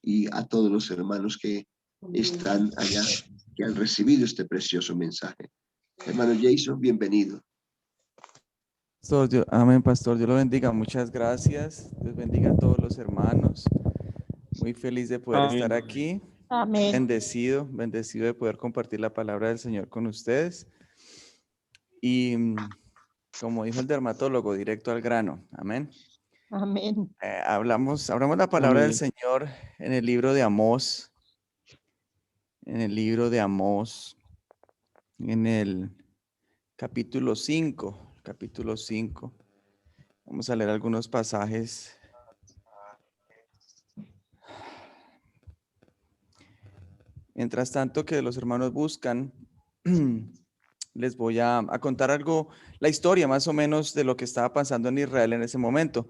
y a todos los hermanos que están allá, que han recibido este precioso mensaje. Hermano Jason, bienvenido. Amén, pastor. Dios lo bendiga. Muchas gracias. Dios bendiga a todos los hermanos. Muy feliz de poder estar aquí. Amén. Bendecido de poder compartir la palabra del Señor con ustedes. Y como dijo el dermatólogo, directo al grano. Amén. Amén. Hablamos la palabra del Señor en el libro de Amós. En el libro de Amós, en el capítulo 5. Vamos a leer algunos pasajes. Mientras tanto que los hermanos buscan, les voy a contar algo, la historia más o menos de lo que estaba pasando en Israel en ese momento.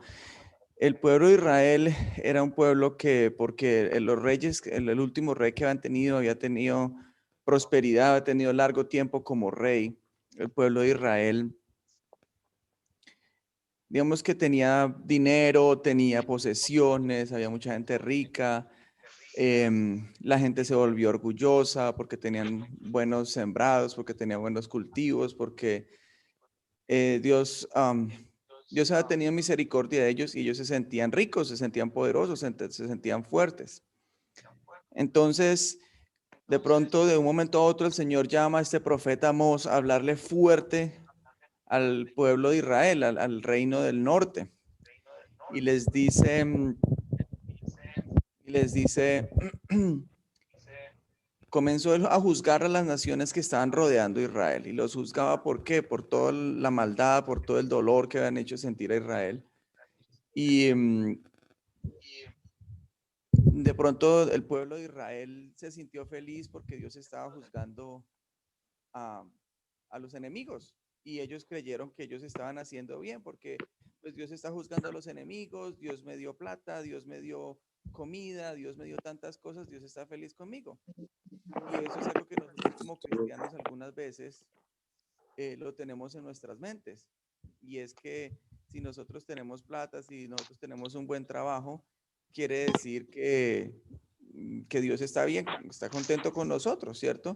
El pueblo de Israel era un pueblo porque los reyes, el último rey que había tenido prosperidad, había tenido largo tiempo como rey. El pueblo de Israel, digamos que tenía dinero, tenía posesiones, había mucha gente rica. La gente se volvió orgullosa porque tenían buenos sembrados, porque tenían buenos cultivos, porque Dios había tenido misericordia de ellos y ellos se sentían ricos, se sentían poderosos, se sentían fuertes. Entonces, de pronto, de un momento a otro, el Señor llama a este profeta Amós a hablarle fuerte al pueblo de Israel, al reino del norte. Y les dice, comenzó a juzgar a las naciones que estaban rodeando a Israel. Y los juzgaba, ¿por qué? Por toda la maldad, por todo el dolor que habían hecho sentir a Israel. Y de pronto el pueblo de Israel se sintió feliz porque Dios estaba juzgando a los enemigos. Y ellos creyeron que ellos estaban haciendo bien porque pues Dios está juzgando a los enemigos, Dios me dio plata, Dios me dio comida, Dios me dio tantas cosas, Dios está feliz conmigo. Y eso es algo que nosotros como cristianos algunas veces lo tenemos en nuestras mentes. Y es que si nosotros tenemos plata, si nosotros tenemos un buen trabajo, quiere decir que Dios está bien, está contento con nosotros, ¿cierto?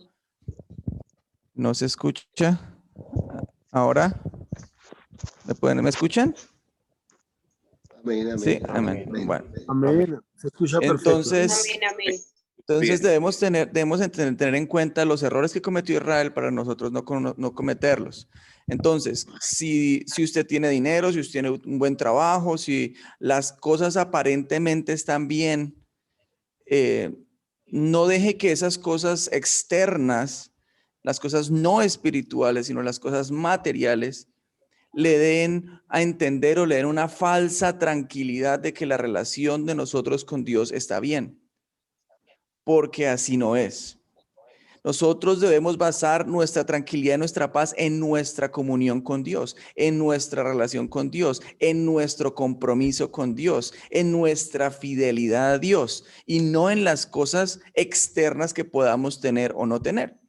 ¿No se escucha? ¿Ahora? ¿Me escuchan? Amén, amén. Sí, amén. Bueno. Amén. Se escucha perfecto. Entonces debemos tener en cuenta los errores que cometió Israel para nosotros no cometerlos. Entonces, si usted tiene dinero, si usted tiene un buen trabajo, si las cosas aparentemente están bien, no deje que esas cosas externas, las cosas no espirituales, sino las cosas materiales, le den a entender o le den una falsa tranquilidad de que la relación de nosotros con Dios está bien. Porque así no es. Nosotros debemos basar nuestra tranquilidad y nuestra paz en nuestra comunión con Dios, en nuestra relación con Dios, en nuestro compromiso con Dios, en nuestra fidelidad a Dios y no en las cosas externas que podamos tener o no tener.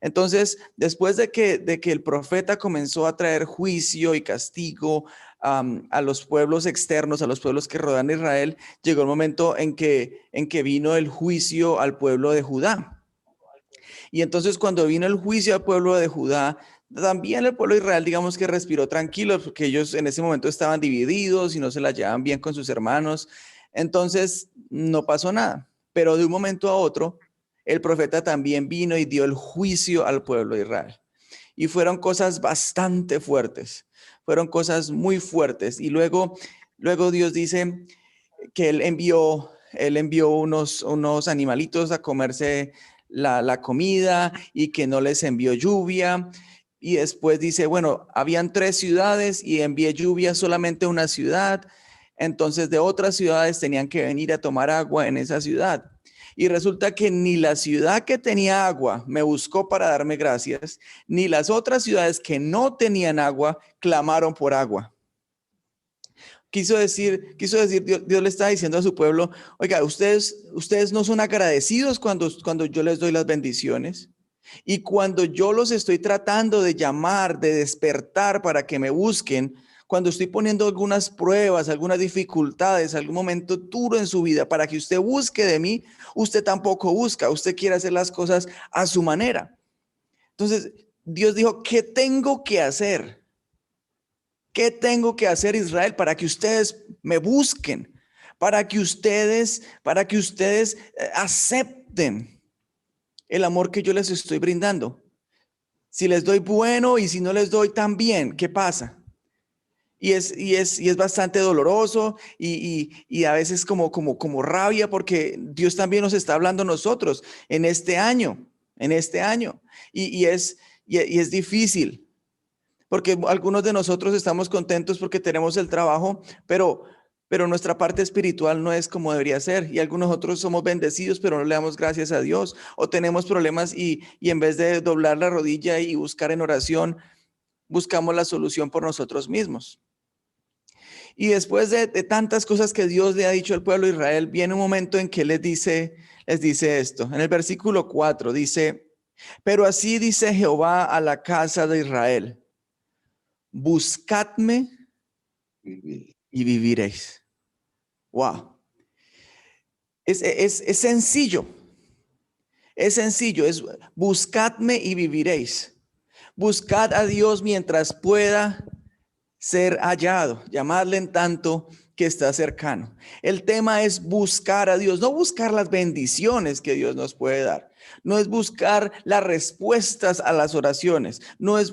Entonces, después de que el profeta comenzó a traer juicio y castigo a los pueblos externos, a los pueblos que rodean a Israel, llegó el momento en que vino el juicio al pueblo de Judá. Y entonces cuando vino el juicio al pueblo de Judá, también el pueblo de Israel, digamos que respiró tranquilo, porque ellos en ese momento estaban divididos y no se la llevaban bien con sus hermanos. Entonces no pasó nada. Pero de un momento a otro, el profeta también vino y dio el juicio al pueblo de Israel. Y fueron cosas bastante fuertes, fueron cosas muy fuertes. Y luego Dios dice que él envió unos animalitos a comerse la comida y que no les envió lluvia. Y después dice, bueno, habían 3 ciudades y envié lluvia solamente a una ciudad. Entonces de otras ciudades tenían que venir a tomar agua en esa ciudad. Y resulta que ni la ciudad que tenía agua me buscó para darme gracias, ni las otras ciudades que no tenían agua clamaron por agua. Quiso decir, Dios le está diciendo a su pueblo, oiga, ustedes no son agradecidos cuando yo les doy las bendiciones. Y cuando yo los estoy tratando de llamar, de despertar para que me busquen, cuando estoy poniendo algunas pruebas, algunas dificultades, algún momento duro en su vida para que usted busque de mí, usted tampoco busca, usted quiere hacer las cosas a su manera. Entonces, Dios dijo, ¿qué tengo que hacer? ¿Qué tengo que hacer, Israel, para que ustedes me busquen? Para que ustedes acepten el amor que yo les estoy brindando. Si les doy bueno y si no les doy tan bien, ¿qué pasa? Y es bastante doloroso y a veces como rabia, porque Dios también nos está hablando a nosotros en este año. Y es difícil, porque algunos de nosotros estamos contentos porque tenemos el trabajo, pero nuestra parte espiritual no es como debería ser. Y algunos otros somos bendecidos, pero no le damos gracias a Dios. O tenemos problemas y en vez de doblar la rodilla y buscar en oración, buscamos la solución por nosotros mismos. Y después de tantas cosas que Dios le ha dicho al pueblo de Israel, viene un momento en que les dice esto. En el versículo 4 dice, pero así dice Jehová a la casa de Israel, buscadme y viviréis. Wow. Es sencillo. Es sencillo, es buscadme y viviréis. Buscad a Dios mientras pueda ser hallado, llamadle en tanto que está cercano. El tema es buscar a Dios, no buscar las bendiciones que Dios nos puede dar. No es buscar las respuestas a las oraciones, no es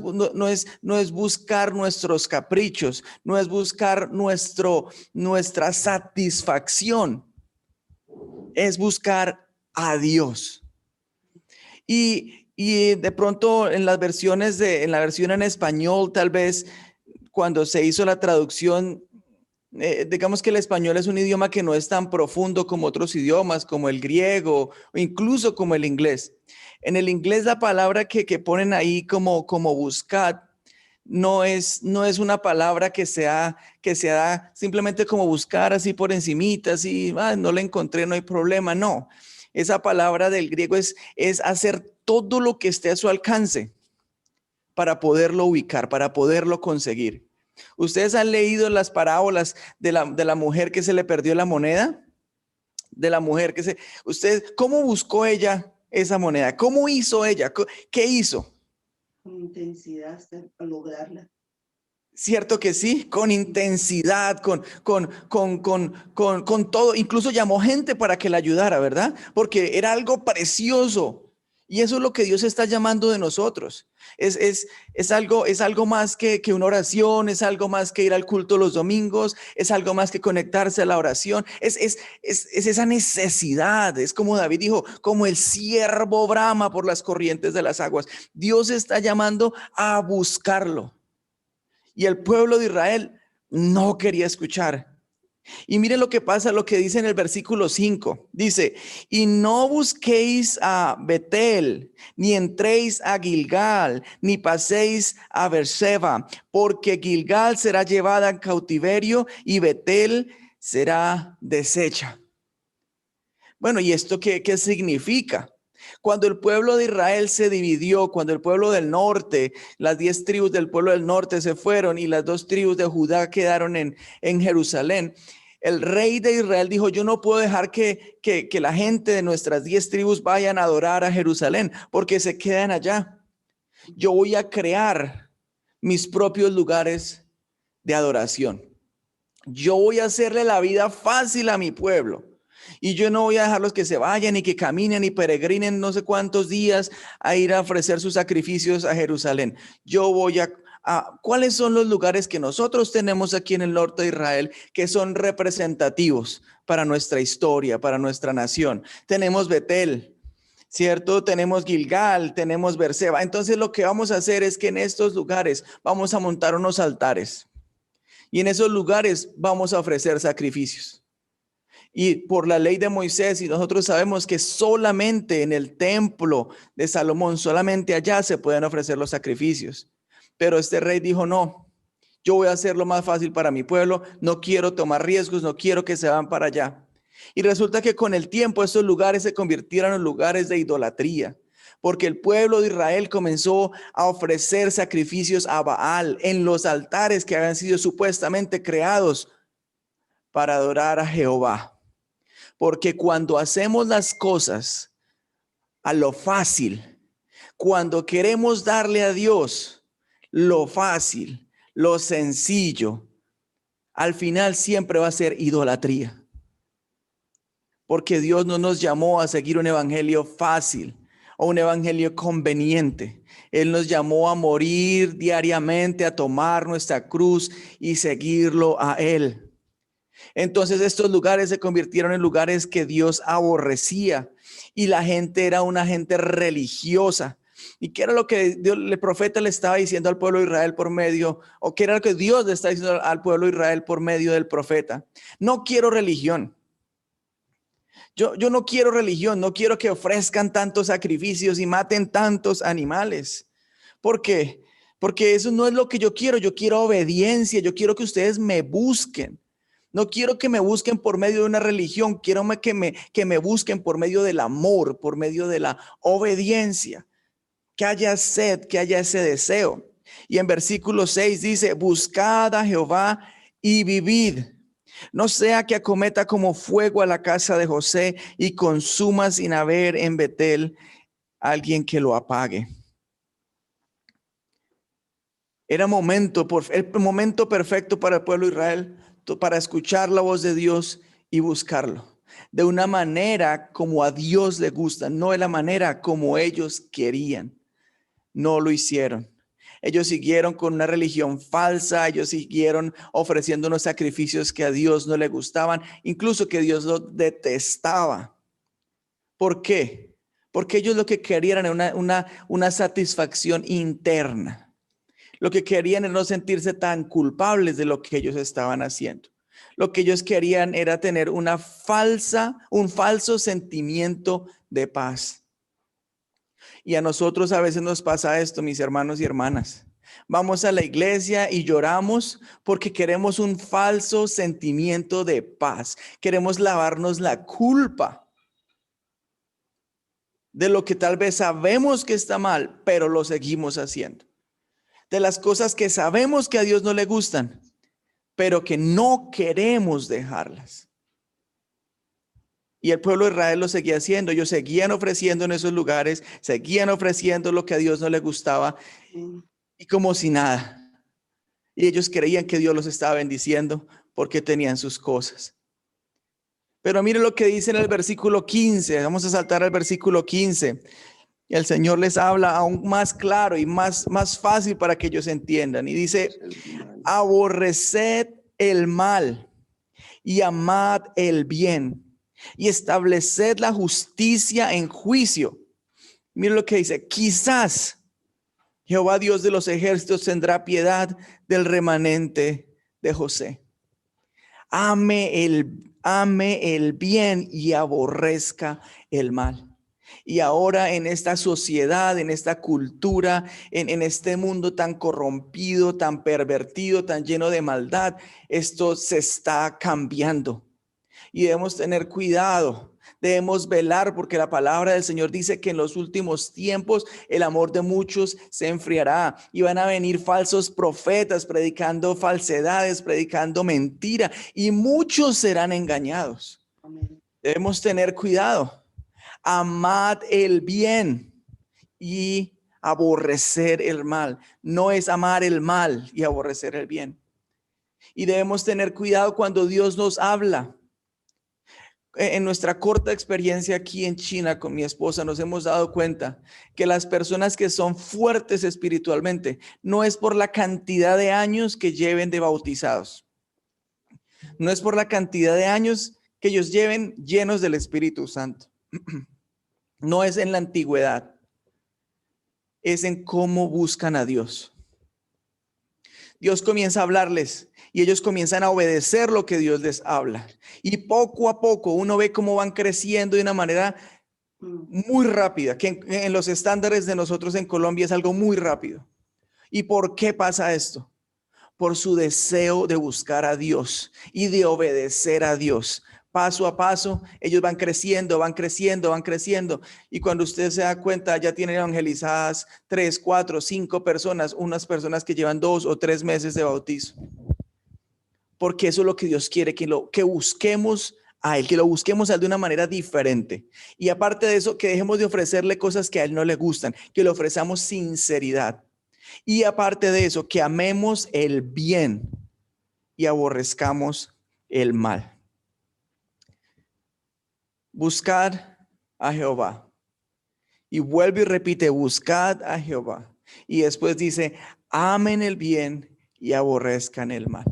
buscar nuestros caprichos, no es buscar nuestra satisfacción, es buscar a Dios. Y de pronto en la versión en español, tal vez cuando se hizo la traducción, digamos que el español es un idioma que no es tan profundo como otros idiomas, como el griego o incluso como el inglés. En el inglés la palabra que ponen ahí como buscar no es una palabra que sea simplemente como buscar así por encimita, así, no la encontré, no hay problema, no. Esa palabra del griego es hacer todo lo que esté a su alcance para poderlo ubicar, para poderlo conseguir. ¿Ustedes han leído las parábolas de la mujer que se le perdió la moneda? De la mujer ¿cómo buscó ella esa moneda? ¿Cómo hizo ella? ¿Qué hizo? Con intensidad hasta lograrla. Cierto que sí, con intensidad, con todo. Incluso llamó gente para que la ayudara, ¿verdad? Porque era algo precioso. Y eso es lo que Dios está llamando de nosotros. Es algo más que una oración, es algo más que ir al culto los domingos, es algo más que conectarse a la oración. Es esa necesidad, es como David dijo, como el ciervo brama por las corrientes de las aguas. Dios está llamando a buscarlo. Y el pueblo de Israel no quería escuchar. Y miren lo que pasa, lo que dice en el versículo 5. Dice, y no busquéis a Betel, ni entréis a Gilgal, ni paséis a Beerseba, porque Gilgal será llevada en cautiverio y Betel será deshecha. Bueno, ¿y esto qué significa? Cuando el pueblo de Israel se dividió, cuando el pueblo del norte, las 10 tribus del pueblo del norte se fueron y las 2 tribus de Judá quedaron en Jerusalén, el rey de Israel dijo, yo no puedo dejar que la gente de nuestras 10 tribus vayan a adorar a Jerusalén porque se quedan allá. Yo voy a crear mis propios lugares de adoración. Yo voy a hacerle la vida fácil a mi pueblo. Y yo no voy a dejarlos que se vayan y que caminen y peregrinen no sé cuántos días a ir a ofrecer sus sacrificios a Jerusalén. Yo voy a ¿cuáles son los lugares que nosotros tenemos aquí en el norte de Israel que son representativos para nuestra historia, para nuestra nación? Tenemos Betel, ¿cierto? Tenemos Gilgal, tenemos Beerseba. Entonces lo que vamos a hacer es que en estos lugares vamos a montar unos altares y en esos lugares vamos a ofrecer sacrificios. Y por la ley de Moisés, y nosotros sabemos que solamente en el templo de Salomón, solamente allá se pueden ofrecer los sacrificios. Pero este rey dijo, no, yo voy a hacerlo más fácil para mi pueblo, no quiero tomar riesgos, no quiero que se van para allá. Y resulta que con el tiempo estos lugares se convirtieron en lugares de idolatría, porque el pueblo de Israel comenzó a ofrecer sacrificios a Baal en los altares que habían sido supuestamente creados para adorar a Jehová. Porque cuando hacemos las cosas a lo fácil, cuando queremos darle a Dios lo fácil, lo sencillo, al final siempre va a ser idolatría. Porque Dios no nos llamó a seguir un evangelio fácil o un evangelio conveniente. Él nos llamó a morir diariamente, a tomar nuestra cruz y seguirlo a Él. Entonces estos lugares se convirtieron en lugares que Dios aborrecía y la gente era una gente religiosa. ¿Y qué era lo que el profeta le estaba diciendo al pueblo de Israel por medio, o qué era lo que Dios le está diciendo al pueblo de Israel por medio del profeta? No quiero religión. Yo no quiero religión, no quiero que ofrezcan tantos sacrificios y maten tantos animales. ¿Por qué? Porque eso no es lo que yo quiero obediencia, yo quiero que ustedes me busquen. No quiero que me busquen por medio de una religión, quiero que me busquen por medio del amor, por medio de la obediencia. Que haya sed, que haya ese deseo. Y en versículo 6 dice, buscad a Jehová y vivid. No sea que acometa como fuego a la casa de José y consuma sin haber en Betel alguien que lo apague. Era el momento perfecto para el pueblo de Israel para escuchar la voz de Dios y buscarlo. De una manera como a Dios le gusta, no de la manera como ellos querían. No lo hicieron. Ellos siguieron con una religión falsa, ellos siguieron ofreciendo unos sacrificios que a Dios no le gustaban, incluso que Dios lo detestaba. ¿Por qué? Porque ellos lo que querían era una satisfacción interna. Lo que querían era no sentirse tan culpables de lo que ellos estaban haciendo. Lo que ellos querían era tener un falso sentimiento de paz. Y a nosotros a veces nos pasa esto, mis hermanos y hermanas. Vamos a la iglesia y lloramos porque queremos un falso sentimiento de paz. Queremos lavarnos la culpa de lo que tal vez sabemos que está mal, pero lo seguimos haciendo. De las cosas que sabemos que a Dios no le gustan, pero que no queremos dejarlas. Y el pueblo de Israel lo seguía haciendo. Ellos seguían ofreciendo en esos lugares, seguían ofreciendo lo que a Dios no le gustaba y como si nada. Y ellos creían que Dios los estaba bendiciendo porque tenían sus cosas. Pero mire lo que dice en el versículo 15. Vamos a saltar al versículo 15. El Señor les habla aún más claro y más fácil para que ellos entiendan. Y dice, aborreced el mal y amad el bien. Y estableced la justicia en juicio. Mira lo que dice, quizás Jehová Dios de los ejércitos tendrá piedad del remanente de José. Ame el bien y aborrezca el mal. Y ahora en esta sociedad, en esta cultura, en este mundo tan corrompido, tan pervertido, tan lleno de maldad, esto se está cambiando. Y debemos tener cuidado, debemos velar porque la palabra del Señor dice que en los últimos tiempos el amor de muchos se enfriará y van a venir falsos profetas predicando falsedades, predicando mentira y muchos serán engañados. Amén. Debemos tener cuidado. Amad el bien y aborrecer el mal. No es amar el mal y aborrecer el bien. Y debemos tener cuidado cuando Dios nos habla. En nuestra corta experiencia aquí en China con mi esposa nos hemos dado cuenta que las personas que son fuertes espiritualmente no es por la cantidad de años que lleven de bautizados. No es por la cantidad de años que ellos lleven llenos del Espíritu Santo. No es en la antigüedad. Es en cómo buscan a Dios. Dios comienza a hablarles y ellos comienzan a obedecer lo que Dios les habla. Y poco a poco uno ve cómo van creciendo de una manera muy rápida, que en los estándares de nosotros en Colombia es algo muy rápido. ¿Y por qué pasa esto? Por su deseo de buscar a Dios y de obedecer a Dios. paso a paso, ellos van creciendo, van creciendo, van creciendo. Y cuando usted se da cuenta, ya tienen evangelizadas 3, 4, 5 personas, unas personas que llevan 2 o 3 meses de bautizo. Porque eso es lo que Dios quiere, que busquemos a Él, que lo busquemos a Él de una manera diferente. Y aparte de eso, que dejemos de ofrecerle cosas que a Él no le gustan, que le ofrezcamos sinceridad. Y aparte de eso, que amemos el bien y aborrezcamos el mal. Buscad a Jehová. Y vuelve y repite, buscad a Jehová. Y después dice, amen el bien y aborrezcan el mal.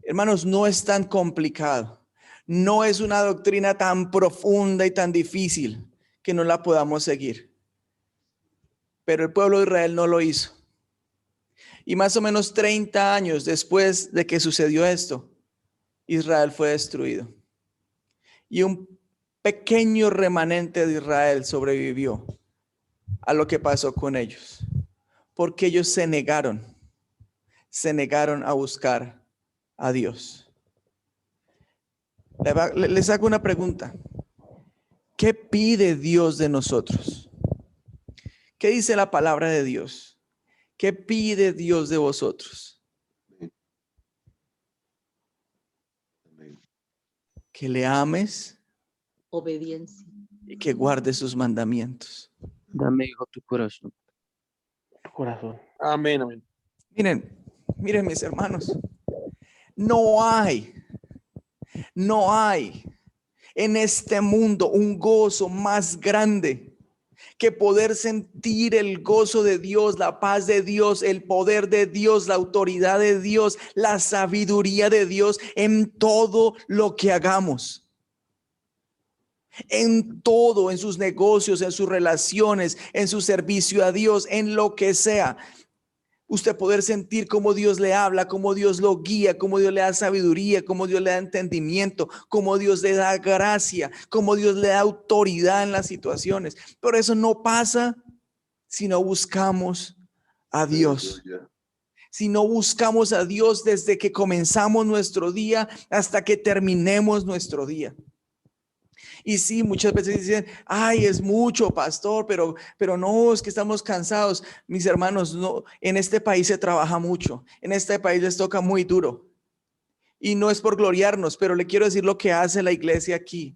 Hermanos, no es tan complicado. No es una doctrina tan profunda y tan difícil que no la podamos seguir. Pero el pueblo de Israel no lo hizo. Y más o menos 30 años después de que sucedió esto, Israel fue destruido. Y un pequeño remanente de Israel sobrevivió a lo que pasó con ellos. Porque ellos se negaron a buscar a Dios. Les hago una pregunta. ¿Qué pide Dios de nosotros? ¿Qué dice la palabra de Dios? ¿Qué pide Dios de vosotros? Que le ames. Obediencia. Y que guardes sus mandamientos. Dame, hijo, tu corazón. Amén, amén. Miren mis hermanos. No hay en este mundo un gozo más grande que poder sentir el gozo de Dios, la paz de Dios, el poder de Dios, la autoridad de Dios, la sabiduría de Dios en todo lo que hagamos. En todo, en sus negocios, en sus relaciones, en su servicio a Dios, en lo que sea. Usted poder sentir cómo Dios le habla, cómo Dios lo guía, cómo Dios le da sabiduría, cómo Dios le da entendimiento, cómo Dios le da gracia, cómo Dios le da autoridad en las situaciones. Pero eso no pasa si no buscamos a Dios. Si no buscamos a Dios desde que comenzamos nuestro día hasta que terminemos nuestro día. Y sí, muchas veces dicen, ay, es mucho, pastor, pero no, es que estamos cansados. Mis hermanos, no, en este país se trabaja mucho, en este país les toca muy duro. Y no es por gloriarnos, pero le quiero decir lo que hace la iglesia aquí.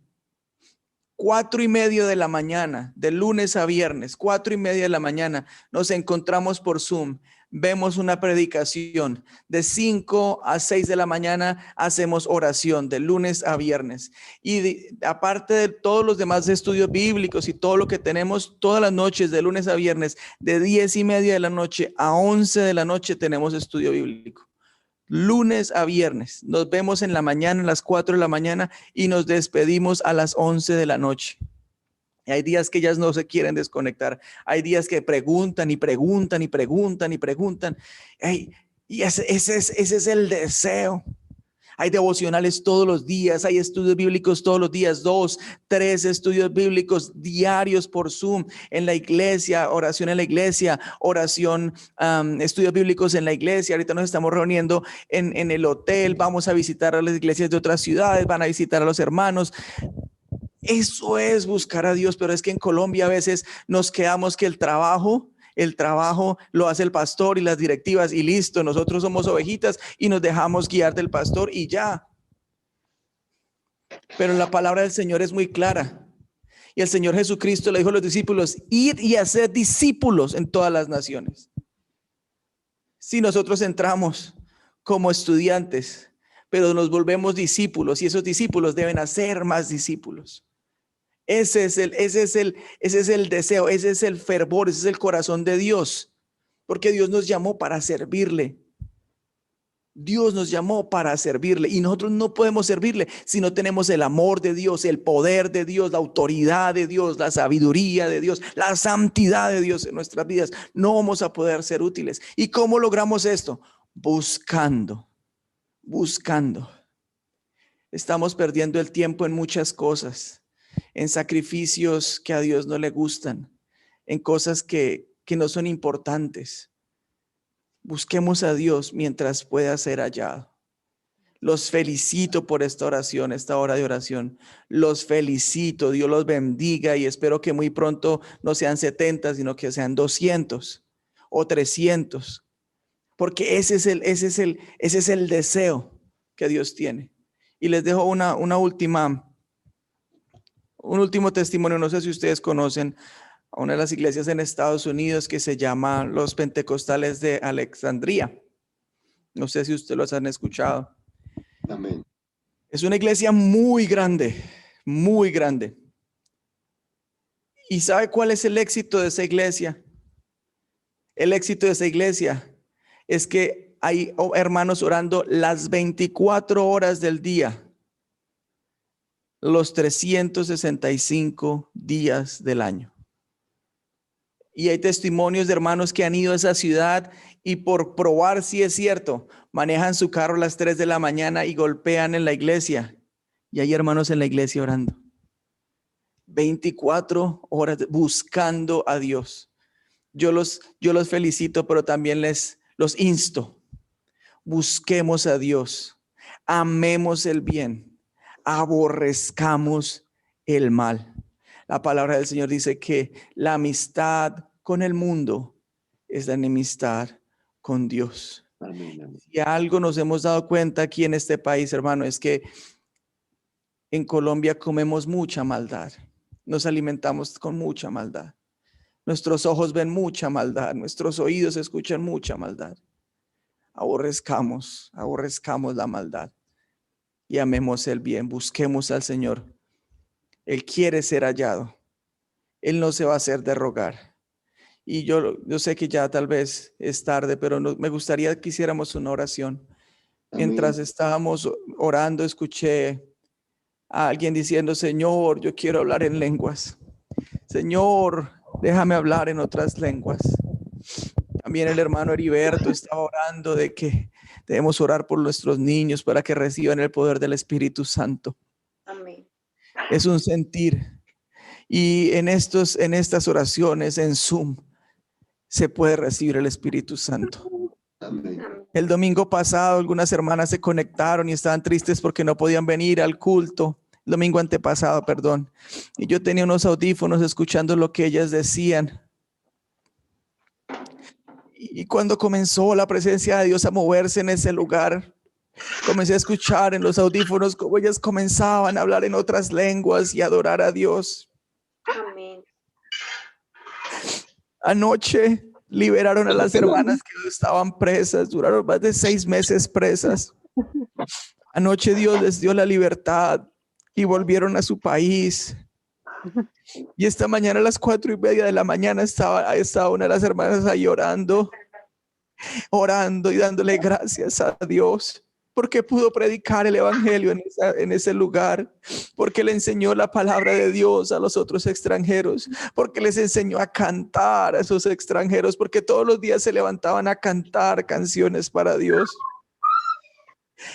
4:30 de la mañana, de lunes a viernes, 4:30 de la mañana, nos encontramos por Zoom. Vemos una predicación de 5 a 6 de la mañana, hacemos oración de lunes a viernes. Y aparte de todos los demás estudios bíblicos y todo lo que tenemos todas las noches de lunes a viernes, de 10:30 de la noche a 11 de la noche tenemos estudio bíblico. Lunes a viernes, nos vemos en la mañana a las 4 de la mañana y nos despedimos a las 11 de la noche. Y hay días que ellas no se quieren desconectar. Hay días que preguntan y preguntan y preguntan y preguntan. Y ese es el deseo. Hay devocionales todos los días, hay estudios bíblicos todos los días, 2, 3 estudios bíblicos diarios por Zoom en la iglesia, oración en la iglesia, oración, estudios bíblicos en la iglesia. Ahorita nos estamos reuniendo en el hotel, vamos a visitar a las iglesias de otras ciudades, van a visitar a los hermanos. Eso es buscar a Dios, pero es que en Colombia a veces nos quedamos que el trabajo lo hace el pastor y las directivas y listo, nosotros somos ovejitas y nos dejamos guiar del pastor y ya. Pero la palabra del Señor es muy clara. Y el Señor Jesucristo le dijo a los discípulos, id y haced discípulos en todas las naciones. Si nosotros entramos como estudiantes, pero nos volvemos discípulos y esos discípulos deben hacer más discípulos. Ese es el deseo, ese es el fervor, ese es el corazón de Dios, porque Dios nos llamó para servirle. Dios nos llamó para servirle y nosotros no podemos servirle si no tenemos el amor de Dios, el poder de Dios, la autoridad de Dios, la sabiduría de Dios, la santidad de Dios en nuestras vidas. No vamos a poder ser útiles. ¿Y cómo logramos esto? Buscando. Estamos perdiendo el tiempo en muchas cosas, en sacrificios que a Dios no le gustan, en cosas que no son importantes. Busquemos a Dios mientras pueda ser hallado. Los felicito por esta oración, esta hora de oración. Los felicito, Dios los bendiga y espero que muy pronto no sean 70, sino que sean 200 o 300. Porque ese es el deseo que Dios tiene. Y les dejo un último testimonio. No sé si ustedes conocen a una de las iglesias en Estados Unidos que se llama los Pentecostales de Alexandria. No sé si ustedes los han escuchado. Amén. Es una iglesia muy grande, muy grande. ¿Y sabe cuál es el éxito de esa iglesia? El éxito de esa iglesia es que hay hermanos orando las 24 horas del día, los 365 días del año. Y hay testimonios de hermanos que han ido a esa ciudad y por probar si es cierto, manejan su carro a las 3 de la mañana y golpean en la iglesia. Y hay hermanos en la iglesia orando. 24 horas buscando a Dios. Yo los felicito, pero también los insto. Busquemos a Dios. Amemos el bien. Aborrezcamos el mal. La palabra del Señor dice que la amistad con el mundo es la enemistad con Dios. Amén, amén. Y algo nos hemos dado cuenta aquí en este país, hermano, es que en Colombia comemos mucha maldad. Nos alimentamos con mucha maldad. Nuestros ojos ven mucha maldad. Nuestros oídos escuchan mucha maldad. Aborrezcamos la maldad y amemos el bien. Busquemos al Señor. Él quiere ser hallado. Él no se va a hacer de rogar. Y yo sé que ya tal vez es tarde, pero me gustaría que hiciéramos una oración. Amén. Mientras estábamos orando, escuché a alguien diciendo: Señor, yo quiero hablar en lenguas. Señor, déjame hablar en otras lenguas. También el hermano Heriberto estaba orando de que debemos orar por nuestros niños para que reciban el poder del Espíritu Santo. Amén. Es un sentir. Y en estas oraciones en Zoom se puede recibir el Espíritu Santo. Amén. El domingo pasado algunas hermanas se conectaron y estaban tristes porque no podían venir al culto. El domingo antepasado, perdón. Y yo tenía unos audífonos escuchando lo que ellas decían. Y cuando comenzó la presencia de Dios a moverse en ese lugar, comencé a escuchar en los audífonos cómo ellas comenzaban a hablar en otras lenguas y adorar a Dios. Amén. Anoche liberaron a las hermanas que estaban presas, duraron más de 6 meses presas. Anoche Dios les dio la libertad y volvieron a su país. Y esta mañana a las 4:30 de la mañana estaba una de las hermanas ahí orando y dándole gracias a Dios porque pudo predicar el evangelio en ese lugar, porque le enseñó la palabra de Dios a los otros extranjeros, porque les enseñó a cantar a esos extranjeros, porque todos los días se levantaban a cantar canciones para Dios.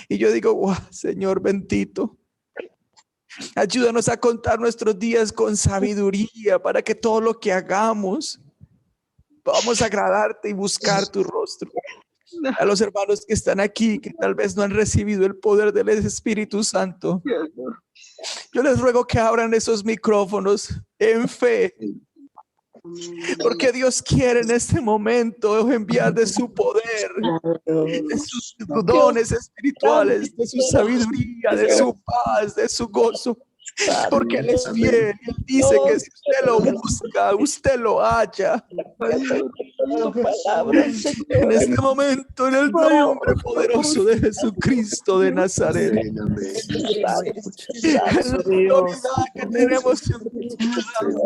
Y yo digo: wow, Señor bendito, ayúdanos a contar nuestros días con sabiduría para que todo lo que hagamos vamos a agradarte y buscar tu rostro. A los hermanos que están aquí, que tal vez no han recibido el poder del Espíritu Santo, yo les ruego que abran esos micrófonos en fe, porque Dios quiere en este momento enviar de su poder, de sus dones espirituales, de su sabiduría, de su paz, de su gozo. Porque Él es fiel. Él dice que si usted lo busca, usted lo halla. En este momento, en el nombre poderoso de Jesucristo de Nazaret, en la autoridad que tenemos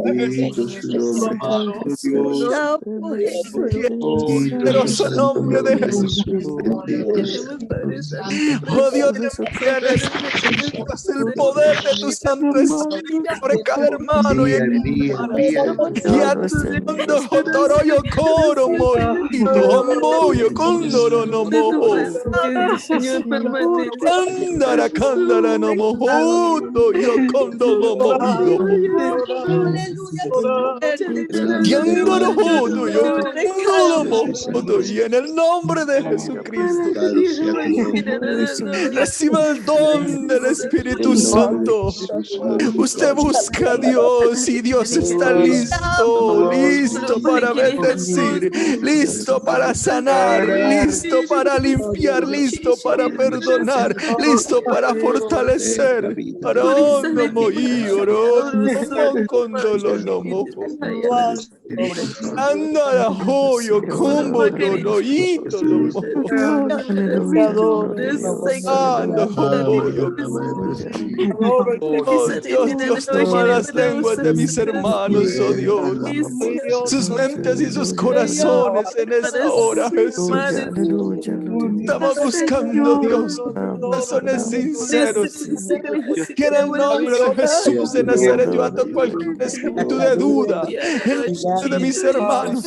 en el poderoso nombre de Jesús. Oh Dios, el poder de tu Santo Espíritu sobre cada hermano y hermana. Y atando Jotoroyo con Yandoro Moito, Amboyo, Condoro no Moho. Señor, permanece. Andara Candara no Mohoto, yo Condoro Mohido. Yandoro Hodo, yo Condoro Mohoto. Y en el nombre de Jesucristo, reciba el don del Espíritu Santo. Usted busca a Dios y Dios está listo, listo para bendecir, listo para sanar, listo para limpiar, listo para perdonar, listo para fortalecer. Aronomo y oronomo condolonomo. Andara hoyo combo no hito no. Ando hoyo. Oh Dios, toma las lenguas de mis hermanos, oh Dios, sus mentes y sus corazones en esta hora, Jesús. Estamos buscando, Dios, corazones sinceros. Que en el nombre de Jesús de Nazaret yo ato cualquier espíritu de duda en el espíritu de mis hermanos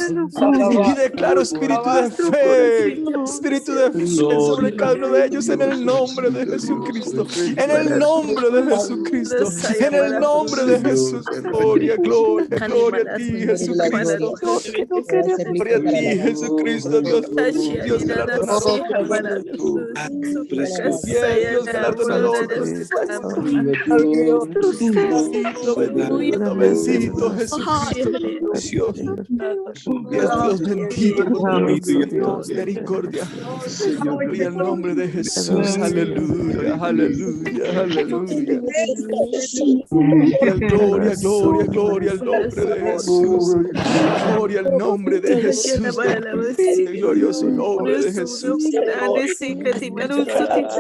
y declaro espíritu de fe sobre cada uno de ellos en el nombre de Jesucristo, en el nombre de Jesucristo, en el nombre de Jesús. Gloria, gloria, gloria a ti, Jesucristo. Gloria a ti, Jesucristo, Dios galardonador. Dios galardonador. Bendito Jesucristo. Dios bendito, misericordia. Y el nombre de Jesús, aleluya, aleluya, aleluya. Gloria, gloria, gloria al nombre de Jesús. Gloria al nombre de Jesús. El glorioso nombre de Jesús.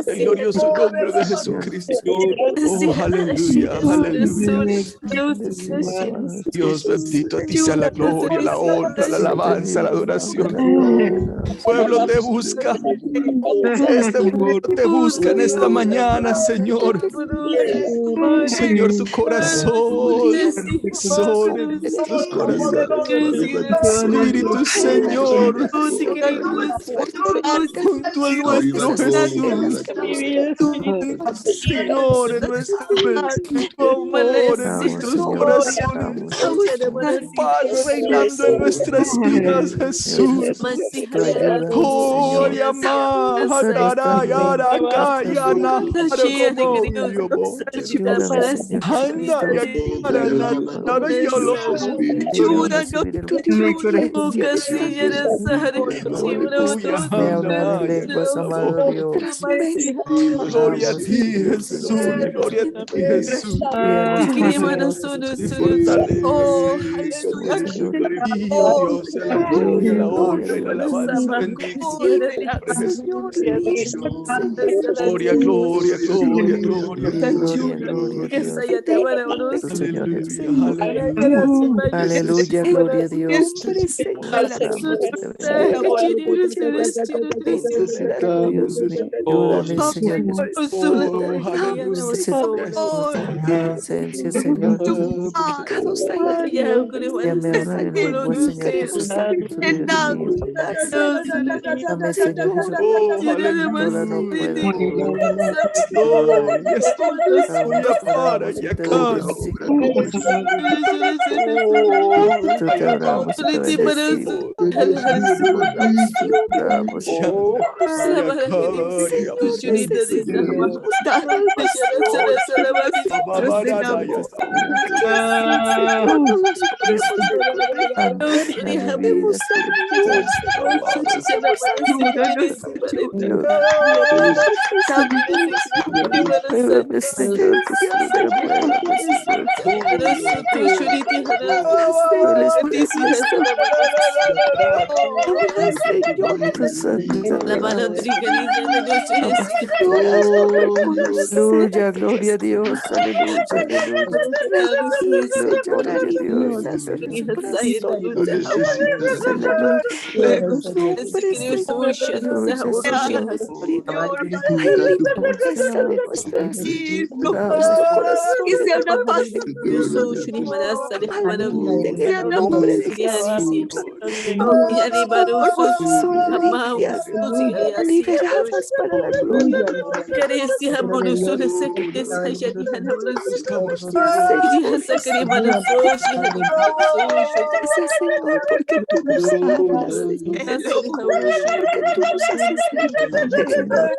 El glorioso nombre de Jesucristo. Oh, aleluya, aleluya. Dios bendito, a ti sea la gloria, la honra, la alabanza, la adoración. El pueblo te busca. Este pueblo te busca en esta mañana, Señor. Señor, tu corazón, sol en nuestros corazones. Espíritu, Señor, junto al nuestro Jesús. Señor, en nuestro amor, en nuestros corazones. Padre, reinando en nuestras vidas, Jesús. Oh, Yama, Hatarayara, Kayana, gloria a ti, Jesús, gloria a ti, Jesús. Dios, la gloria, la honra y la alabanza. Gloria, gloria, gloria, gloria. Aleluya, gloria a Dios. Presencia, Señor. Ya me honra el lengua, Señor Jesús. Dame, Señor Jesús. Ahora no puedo. Para y acá. Te adoramos, te Aleluya, gloria a Dios, aleluya, aleluya. llorar, Dios, hace Lo necesitas. Que sea una paz en el nombre de Jesús. Liberadas para la gloria. Gracias, Señor, porque tú nos hablas, porque tú nos haces entender.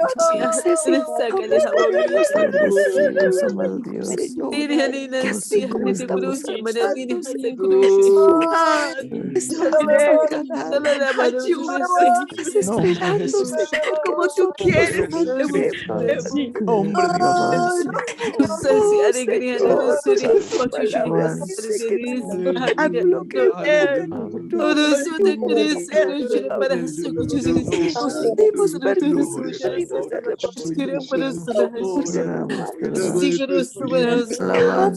Necesitamos ponernos a Dios, amado Dios, Señor, que así como estamos cantando, Señor, estamos agradando, esperando, Señor, como tú quieres. Hombre Dios. Haz lo que pedimos perdón y nos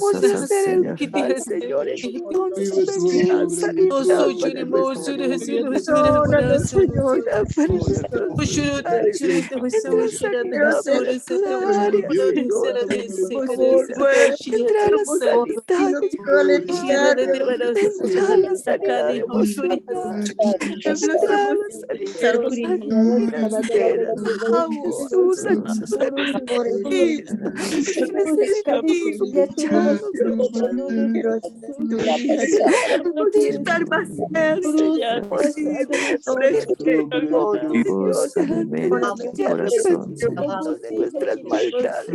vamos a hacer el mal, Señor, entonces venganza y perdónanos, Señor, tendrá la sanidad, tendrá la sanidad financiera. Jesús, necesitamos estar más de nuestras maldades.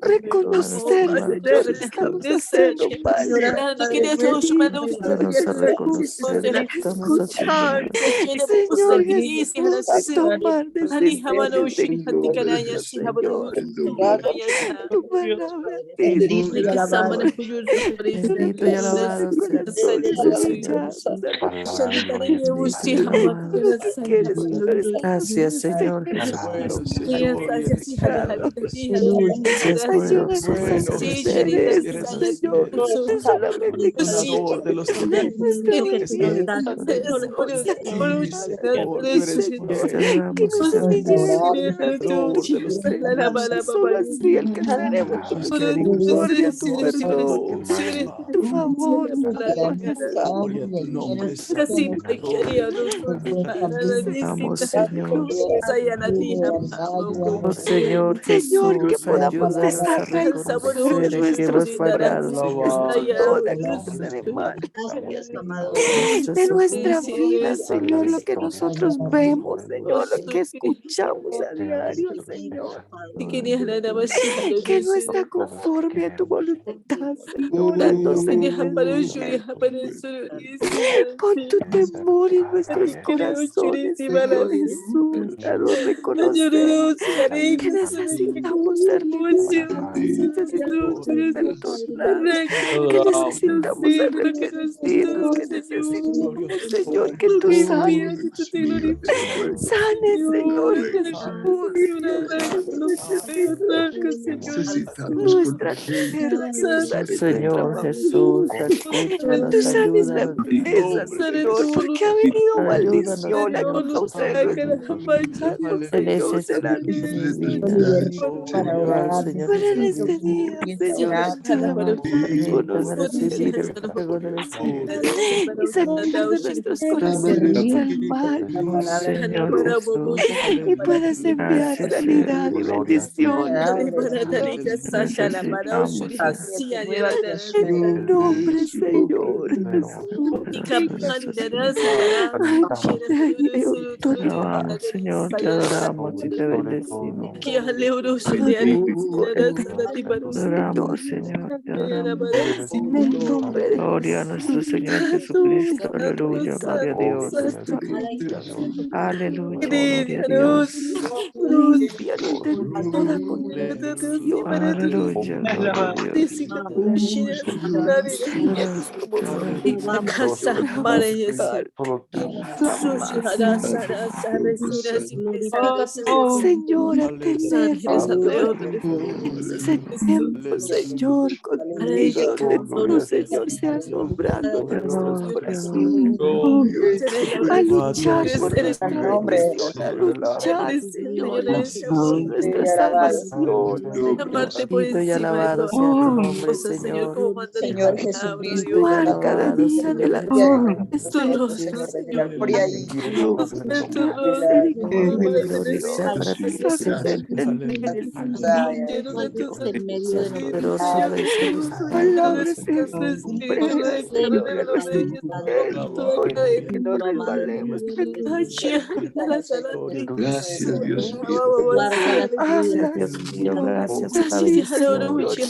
Reconocer, Señor, que estamos haciendo mal. Escuchar, Señor Jesús, tomar decisiones de gloria, Señor. Tu palabra dice Gracias, Señor tu favor, Señor Señor, que Jesús, podamos ayúdanos a reconocer en qué hemos fallado, de nuestra vida, Señor, lo que nosotros vemos, Señor, lo que escuchamos a diario, Señor, que no está conforme a tu voluntad, Señor, Señor. Pon tu temor en nuestros corazones, Señor Jesús, haznos reconocer que necesitamos ser liberados, necesitamos ser perdonados, que necesitamos arrepentirnos, que necesitamos, Señor, que tú sanes, Señor Jesús, nuestra tierra, Señor Jesús, tú sanes la pureza, Señor, porque ha venido maldición a causa de nuestro pecado, Señor, para este día, Señor, y sanar de nuestros corazones al mal, y puedas enviar sanidad y bendición en el nombre, Señor. Señor, te adoramos y te bendecimos. Te adoramos, Señor, te adoramos. En el nombre de Gloria a nuestro Señor Jesucristo, aleluya, gloria a Dios. Aleluya, gloria a Dios. Límpianos de toda contaminación. Aleluya, gloria a Dios. Señor, atender, Señor, con contigo, que tú, Señor, seas nombrando nuestros corazones. A luchar por nuestra bendición, a luchar, Señor, por nuestra salvación, Amarte Señor. por Bendito y encima de alabado todas sea tu las nombre, cosas, Señor, Señor. como manda tu Señor palabra, Jesucristo, Dios. Actuar cada día de la misericordia, Es tu rostro, Señor. Es tu gloria sea para ti, Señor. Lleno de tu Santo Seas Espíritu, poderoso, Rey tu Celestial. palabra sean Siempre Espíritu, declara la gloria de Dios, toda que no cadena. resbalemos, Gracias, Dios mío. Gracias, Dios mío, gracias por la bendición, gloria.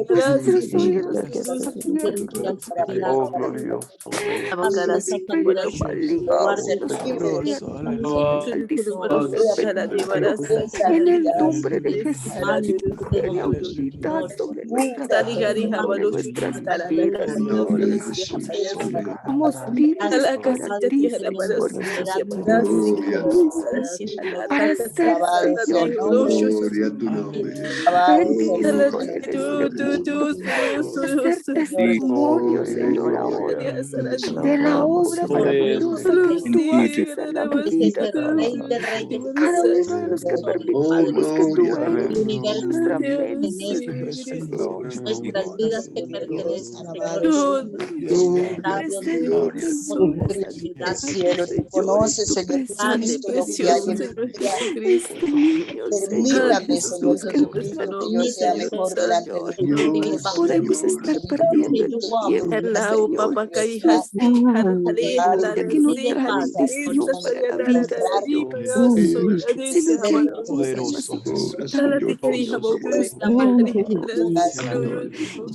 Gracias, Bendita que estás en tu trono, Señor. Espíritu maligno, en el nombre de Jesús, tiene autoridad sobre nuestra casa, sobre nuestras vidas, En nombre de Señor. Jesús. Somos libres para ti, Señor. Somos libres para hacer, Señor, Gloria a tu nombre. bendícenos en este mundo, hacer testimonio, Señor, ahora de la obra maravillosa que tú haces en la vida, Señor, de cada uno de los que Oh, permitimos que tú gloria. entres en nuestra mente, Señor. nuestras vidas te pertenecen, Este día, Al cielo, tú conoces, Señor Jesucristo, lo que hay en mi vida. este niño, Señor Permítame, Señor Jesús, que Jesucristo, que yo sea mejor delante de ti. no podemos estar perdiendo el tiempo, Señor. Que nuestra bendición para la vida, Señor, sino que nosotros Obra, Para Señor. ti que dije,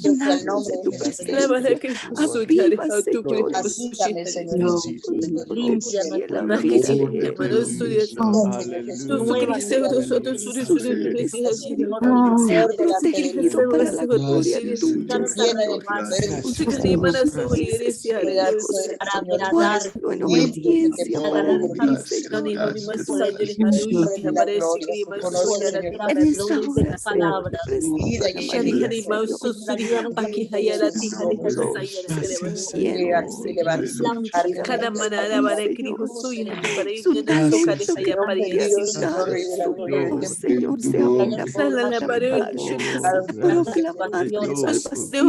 El nombre de Jesucristo. aviva, Señor, Asístame, Señor. limpia Limpia la vida de protegido para la gloria tuya, Llena de Señor. poder, Guárdalo en obediencia para ti, Señor. En esta hora, Señor, vida presenta y a María, Señor. Cada manera para que dijo suyo, para ir Su a talento que para ir te ha dado, Señor, sea Sala la pared, proclamando salvación.